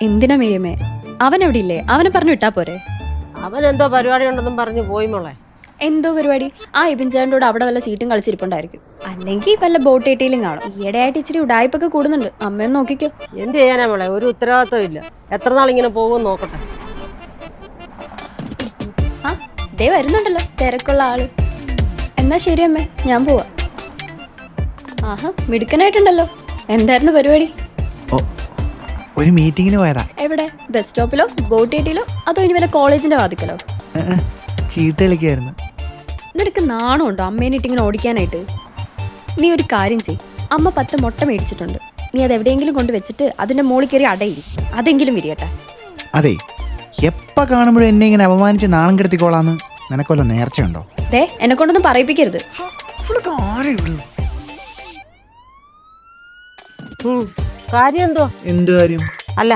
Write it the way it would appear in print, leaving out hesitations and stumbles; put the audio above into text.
എന്തിനാ മീരിയമ്മേ? അവൻ എവിടെ ഇല്ലേ? അവനെ പറഞ്ഞു വിട്ടാ പോരെ? അവൻ എന്തോ പരിപാടി ഉണ്ടെന്നും പറഞ്ഞു പോയി മോളെ. എന്തോ പരിപാടി? ആ ഇബിൻചാണ്ടോട് അവിടെ വല്ല ചീട്ടും കളിച്ചിരിപ്പുണ്ടായിരിക്കും. അല്ലെങ്കിൽ വല്ല ബോട്ട് ഏറ്റിയിലും കാണും. ഈയിടെയായിട്ട് ഇച്ചിരി ഉടായ്പൊക്കെ കൂടുന്നുണ്ട്. അമ്മയൊന്ന് നോക്കിക്കോ. എന്ത് ചെയ്യാനാ മോളെ, ഒരു ഉത്തരവാദിത്വം ഇല്ല. എത്ര നാൾ ഇങ്ങനെ പോകുമെന്ന് നോക്കട്ടെ. ആ ദേ വരുന്നുണ്ടല്ലോ തിരക്കുള്ള ആള്. എന്നാ ശരി അമ്മേ, ഞാൻ പോവാ. ആഹാ മിടുക്കനായിട്ടുണ്ടല്ലോ. എന്തായിരുന്നു പരിപാടി? ഒരു മീറ്റിങ്ങിന് പോയതാ. എവിടെ? ബസ് സ്റ്റോപ്പിലോ ബോട്ട് ഏറ്റിയിലോ അതോ ഇനി വല്ല കോളേജിന്റെ വാതിക്കലോ? ചീട്ട് കളിക്കായിരുന്നു. നിനക്ക് നാണമുണ്ടോ അമ്മേനെ ഇട്ടിങ്ങനെ ഓടിക്കാനായിട്ട്? നീ ഒരു കാര്യം ചെയ്. അമ്മ 10 മുട്ട മേടിച്ചിട്ടുണ്ട്. നീ അത് എവിടെയെങ്കിലും കൊണ്ട് വെച്ചിട്ട് അതിന്റെ മോളിൽ കയറി അടയിരി. അതെങ്കിലും വിരിയട്ടെ. അതെ, എപ്പ കാണുമ്പോഴും എന്നെ ഇങ്ങനെ അപമാനിച്ച് നാണം കെടുത്തിക്കോളാന്ന് നിനക്കൊല്ല നേർച്ചയുണ്ടോ? ദേ എന്നെ കൊണ്ടൊന്നും പറയിപ്പിക്കരുത്. കാര്യം എന്തോ? എന്ത് കാര്യം? അല്ല